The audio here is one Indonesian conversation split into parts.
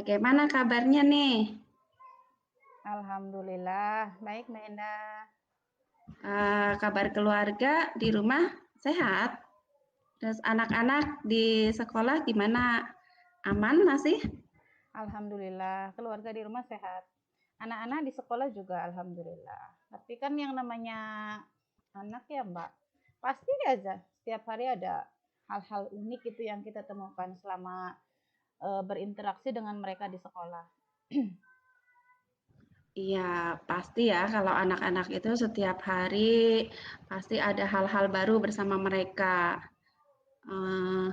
Bagaimana kabarnya nih? Alhamdulillah, baik Mbak Endah. Kabar keluarga di rumah sehat? Terus anak-anak di sekolah gimana? Aman masih? Alhamdulillah, keluarga di rumah sehat. Anak-anak di sekolah juga alhamdulillah. Tapi kan yang namanya anak ya Mbak, pasti aja setiap hari ada hal-hal unik itu yang kita temukan selama berinteraksi dengan mereka di sekolah. Iya, pasti ya kalau anak-anak itu setiap hari pasti ada hal-hal baru bersama mereka. Eh,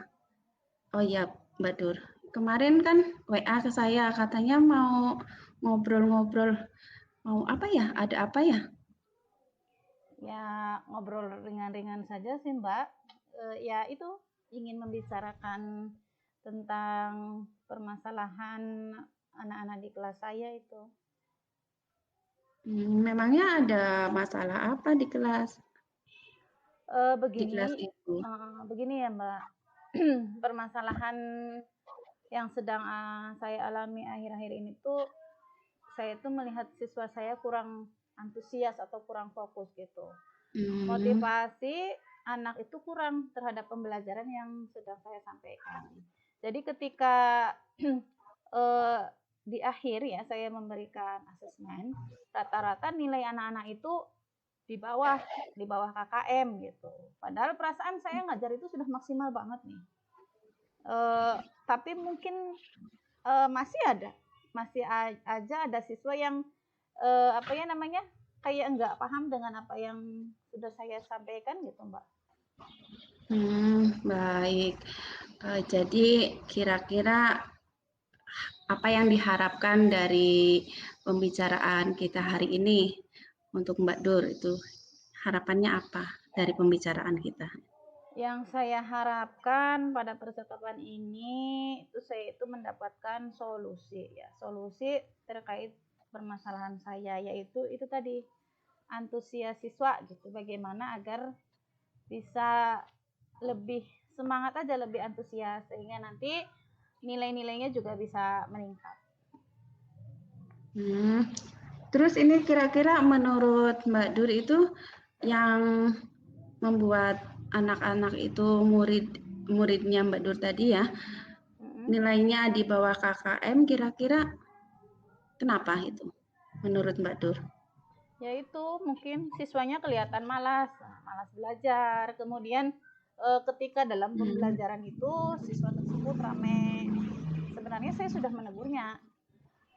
oh iya, Mbak Dur. Kemarin kan WA ke saya katanya mau ngobrol-ngobrol. Mau apa ya? Ada apa ya? Ya ngobrol ringan-ringan saja sih Mbak. Ya itu ingin membicarakan tentang permasalahan anak-anak di kelas saya itu. Memangnya ada masalah apa di kelas? Di kelas Begini, itu? begini ya Mbak, permasalahan yang sedang saya alami akhir-akhir ini tuh, saya tuh melihat siswa saya kurang antusias atau kurang fokus gitu. Hmm. Motivasi anak itu kurang terhadap pembelajaran yang sedang saya sampaikan. Jadi ketika eh, di akhir ya saya memberikan asesmen, rata-rata nilai anak-anak itu di bawah KKM gitu. Padahal perasaan saya ngajar itu sudah maksimal banget nih. Eh, tapi mungkin masih aja ada siswa yang apa ya namanya kayak enggak paham dengan apa yang sudah saya sampaikan gitu Mbak. Baik. Jadi kira-kira apa yang diharapkan dari pembicaraan kita hari ini untuk Mbak Dur itu harapannya apa dari pembicaraan kita? Yang saya harapkan pada percakapan ini itu saya itu mendapatkan solusi ya, solusi terkait permasalahan saya yaitu itu tadi antusias siswa gitu. Bagaimana agar bisa lebih semangat aja, lebih antusias sehingga nanti nilai-nilainya juga bisa meningkat. Hmm, Terus ini kira-kira menurut Mbak Dur itu yang membuat anak-anak itu muridnya Mbak Dur tadi ya nilainya di bawah KKM kira-kira kenapa itu menurut Mbak Dur? Yaitu mungkin siswanya kelihatan malas, malas belajar. Kemudian ketika dalam Hmm. pembelajaran itu siswa tersebut rame. Sebenarnya saya sudah menegurnya,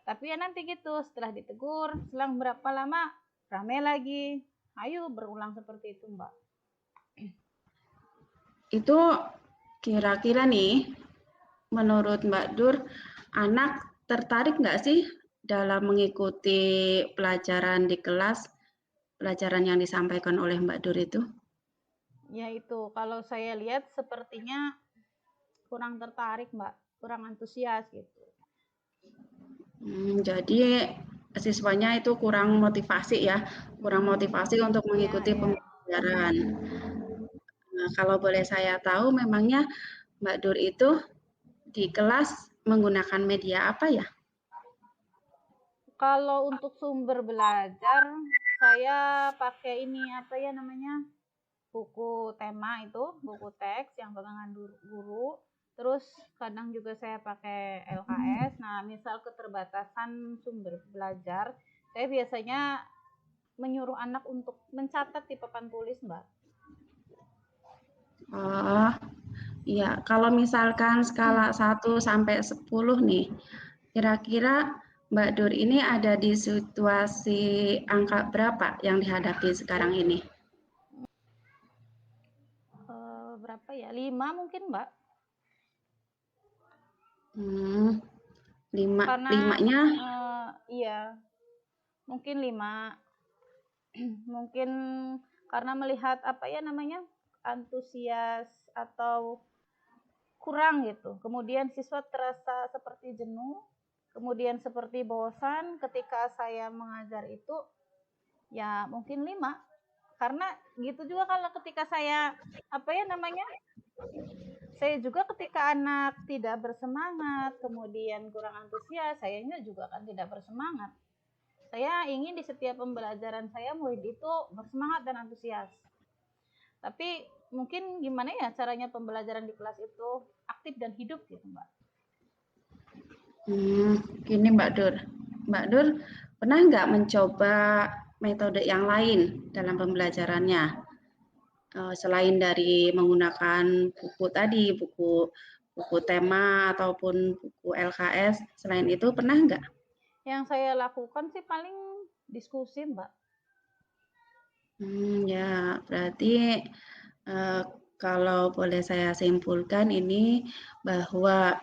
tapi ya nanti gitu setelah ditegur, selang berapa lama rame lagi. Ayo berulang seperti itu, Mbak. Itu kira-kira nih, menurut Mbak Dur, anak tertarik nggak sih dalam mengikuti pelajaran di kelas, pelajaran yang disampaikan oleh Mbak Dur itu? Ya itu, kalau saya lihat sepertinya kurang tertarik, Mbak, kurang antusias gitu. Jadi siswanya itu kurang motivasi ya, kurang motivasi untuk Ya, mengikuti ya. pembelajaran. Nah, kalau boleh saya tahu, memangnya Mbak Dur itu di kelas menggunakan media apa ya? Kalau untuk sumber belajar, saya pakai ini apa ya namanya? Buku tema itu, buku teks yang pegangan guru. Terus kadang juga saya pakai LKS. Nah, misal keterbatasan sumber belajar, saya biasanya menyuruh anak untuk mencatat di papan tulis, Mbak. Oh, iya. Kalau misalkan skala 1 sampai 10 nih, kira-kira Mbak Dur ini ada di situasi angka berapa yang dihadapi sekarang ini? Berapa ya? 5 mungkin, Mbak. Hmm, Karena limanya, iya, mungkin 5. Mungkin karena melihat apa ya namanya? Antusias atau kurang gitu. Kemudian siswa terasa seperti jenuh, kemudian seperti bosan ketika saya mengajar itu, ya mungkin 5. Karena gitu juga kalau ketika saya apa ya namanya? saya juga ketika anak tidak bersemangat, kemudian kurang antusias, sayanya juga kan tidak bersemangat. Saya ingin di setiap pembelajaran saya murid itu bersemangat dan antusias. Tapi mungkin gimana ya caranya pembelajaran di kelas itu aktif dan hidup gitu, Mbak? Gini Mbak Dur. Mbak Dur pernah nggak mencoba metode yang lain dalam pembelajarannya? Selain dari menggunakan buku tadi, buku tema ataupun buku LKS, selain itu pernah nggak? Yang saya lakukan sih paling diskusi, Mbak. Ya, berarti kalau boleh saya simpulkan ini bahwa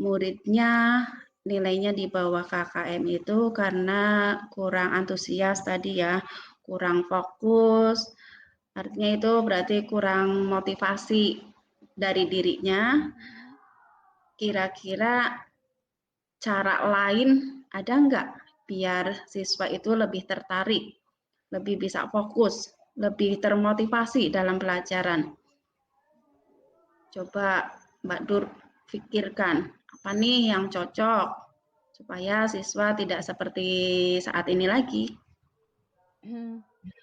muridnya nilainya di bawah KKM itu karena kurang antusias tadi ya, kurang fokus, artinya itu berarti kurang motivasi dari dirinya. Kira-kira cara lain ada nggak biar siswa itu lebih tertarik, lebih bisa fokus, lebih termotivasi dalam pelajaran? Coba Mbak Dur pikirkan, apa nih yang cocok supaya siswa tidak seperti saat ini lagi?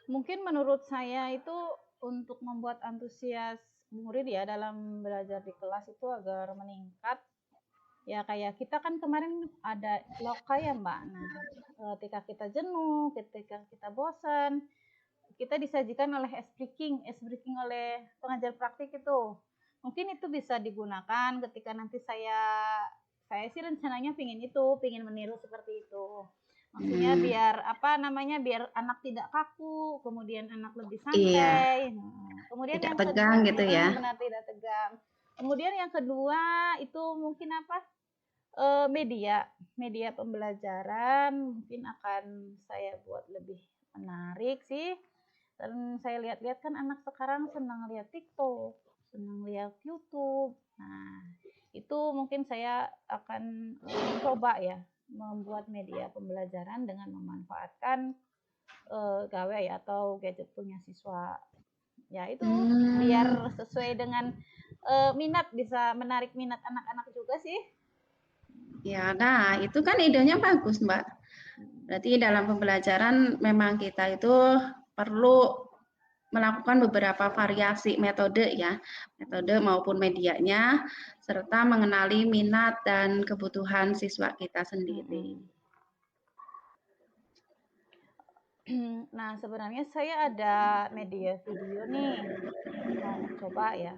Mungkin menurut saya itu untuk membuat antusias murid ya dalam belajar di kelas itu agar meningkat. Ya kayak kita kan kemarin ada loka ya Mbak. Nah, ketika kita jenuh, ketika kita bosan, kita disajikan oleh ice breaking oleh pengajar praktik itu. Mungkin itu bisa digunakan ketika nanti saya sih rencananya pingin meniru seperti itu. Maksudnya biar biar anak tidak kaku, kemudian anak lebih Iya, santai. Kemudian tidak yang tegang kedua, gitu ya. benar tidak tegang. Kemudian yang kedua itu mungkin media media pembelajaran mungkin akan saya buat lebih menarik sih. Dan saya lihat-lihat kan anak sekarang senang lihat TikTok, senang lihat YouTube. Nah, itu mungkin saya akan coba ya membuat media pembelajaran dengan memanfaatkan gawai atau gadget punya siswa. Ya itu biar sesuai dengan minat, bisa menarik minat anak-anak juga sih. Ya, nah itu kan idenya bagus, Mbak. Berarti dalam pembelajaran memang kita itu perlu melakukan beberapa variasi metode ya, metode maupun medianya, serta mengenali minat dan kebutuhan siswa kita sendiri. Nah, sebenarnya saya ada media video nih, mau coba ya.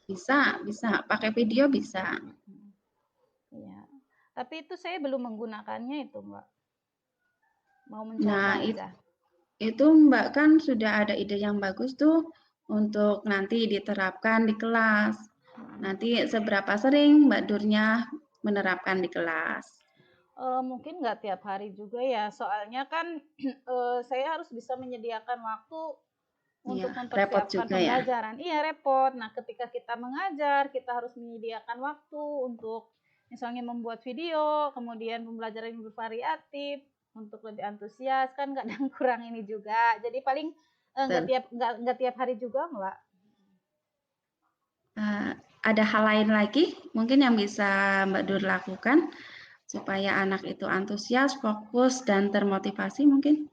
Bisa, pakai video bisa. Iya, tapi itu saya belum menggunakannya itu, Mbak. Mau mencoba Nah, aja. itu Mbak kan sudah ada ide yang bagus tuh untuk nanti diterapkan di kelas. Nanti seberapa sering Mbak Durnya menerapkan di kelas? Mungkin nggak tiap hari juga ya, soalnya kan saya harus bisa menyediakan waktu Iya, untuk repot mempersiapkan juga ya. pembelajaran. Iya, repot. Nah, ketika kita mengajar, kita harus menyediakan waktu untuk misalnya membuat video, kemudian pembelajaran yang bervariatif, untuk lebih antusias kan kadang kurang ini juga. Jadi paling nggak tiap hari juga, Mbak. Ada hal lain lagi mungkin yang bisa Mbak Dur lakukan supaya anak itu antusias, fokus, dan termotivasi mungkin?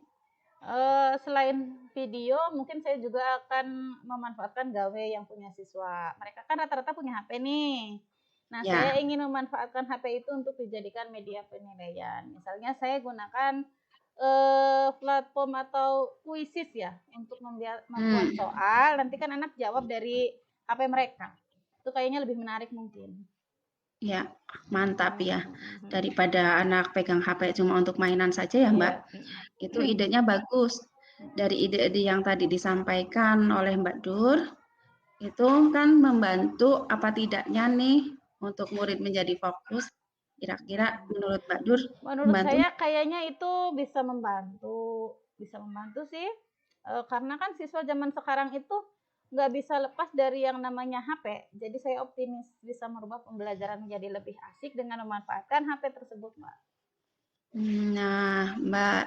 Selain video, mungkin saya juga akan memanfaatkan gawe yang punya siswa. Mereka kan rata-rata punya HP nih. Nah, saya Ya, ingin memanfaatkan HP itu untuk dijadikan media penilaian. Misalnya saya gunakan platform atau kuisis ya untuk membuat soal. Nanti kan anak jawab dari HP mereka. Itu kayaknya lebih menarik mungkin. ya, mantap ya. Daripada anak pegang HP cuma untuk mainan saja ya Mbak. Iya. Itu idenya bagus. Dari ide-ide yang tadi disampaikan oleh Mbak Dur, itu kan membantu apa tidaknya nih untuk murid menjadi fokus. Kira-kira menurut Mbak Dur Menurut membantu? saya kayaknya itu bisa membantu sih. Karena kan siswa zaman sekarang itu nggak bisa lepas dari yang namanya HP. Jadi saya optimis bisa merubah pembelajaran menjadi lebih asik dengan memanfaatkan HP tersebut, Mbak. Nah, Mbak,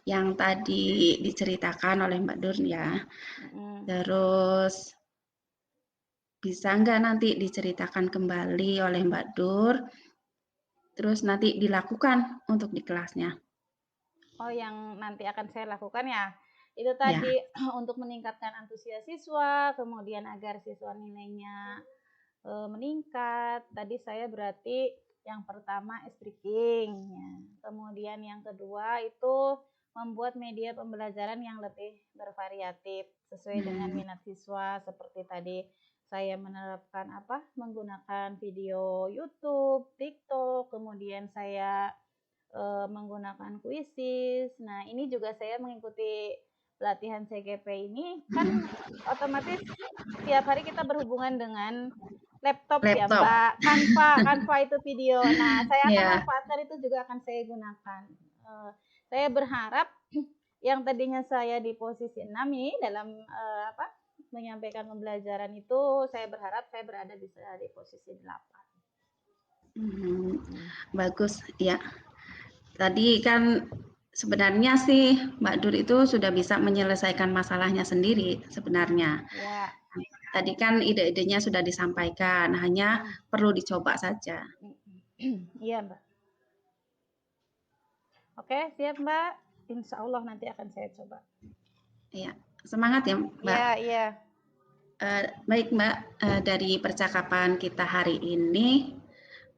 yang tadi diceritakan oleh Mbak Dur ya. Terus bisa nggak nanti diceritakan kembali oleh Mbak Dur, terus nanti dilakukan untuk di kelasnya? Oh, yang nanti akan saya lakukan ya, itu Ya. tadi untuk meningkatkan antusias siswa, kemudian agar siswa nilainya meningkat. Tadi saya berarti yang pertama speaking, ya. Kemudian yang kedua itu membuat media pembelajaran yang lebih bervariatif sesuai dengan minat siswa. Seperti tadi saya menerapkan menggunakan video YouTube, TikTok, kemudian saya menggunakan kuisis. Nah, ini juga saya mengikuti pelatihan CGP ini kan otomatis tiap hari kita berhubungan dengan laptop ya Laptop. Mbak. Canva itu video. Nah, saya akan Ya. manfaatkan itu juga akan saya gunakan. Saya berharap yang tadinya saya di posisi 6 ini dalam menyampaikan pembelajaran itu, saya berharap saya berada bisa di posisi 8. Bagus ya. Tadi kan sebenarnya sih Mbak Dur itu sudah bisa menyelesaikan masalahnya sendiri sebenarnya. Ya. Tadi kan ide-idenya sudah disampaikan, hanya perlu dicoba saja. Iya Mbak. Oke, siap Mbak. Insya Allah nanti akan saya coba. Iya, semangat ya Mbak. Iya, iya. Baik Mbak, dari percakapan kita hari ini,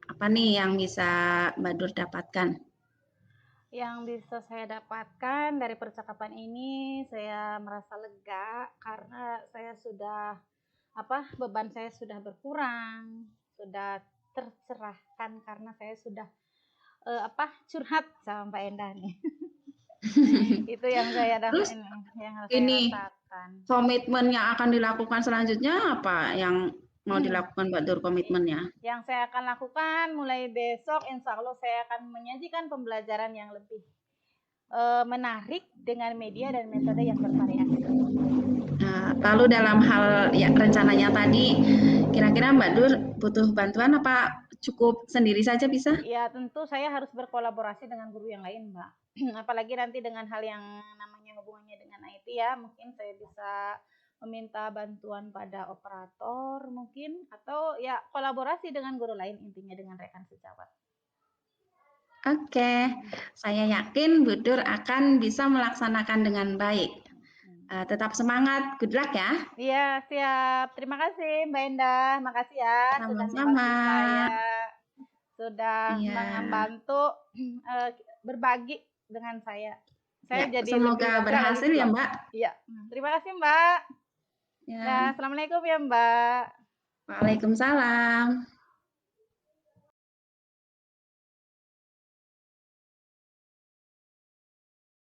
apa nih yang bisa Mbak Dur dapatkan? Yang bisa saya dapatkan dari percakapan ini, saya merasa lega karena saya sudah beban saya sudah berkurang, sudah tercerahkan karena saya sudah curhat sama Mbak Endah nih. Itu yang saya Terus yang saya ini rasakan. komitmen yang akan dilakukan selanjutnya apa yang mau dilakukan Mbak Dur komitmennya? Yang saya akan lakukan mulai besok, insya Allah saya akan menyajikan pembelajaran yang lebih menarik dengan media dan metode yang bervariasi. Lalu dalam hal ya rencananya tadi, kira-kira Mbak Dur butuh bantuan apa cukup sendiri saja bisa? Ya tentu saya harus berkolaborasi dengan guru yang lain Mbak. Apalagi nanti dengan hal yang namanya hubungannya dengan IT ya, mungkin saya bisa meminta bantuan pada operator mungkin, atau ya kolaborasi dengan guru lain, intinya dengan rekan sejawat. Oke, saya yakin Bu Dur akan bisa melaksanakan dengan baik. Tetap semangat, good luck ya. Iya, siap. Terima kasih Mbak Endah, makasih ya sudah Sama-sama. membantu saya, sudah Iya. membantu berbagi dengan saya. Saya Ya, jadi lebih semoga lega, berhasil lebih ya plong. Mbak. Iya, terima kasih Mbak. Ya. Nah, assalamualaikum ya Mbak. Waalaikumsalam.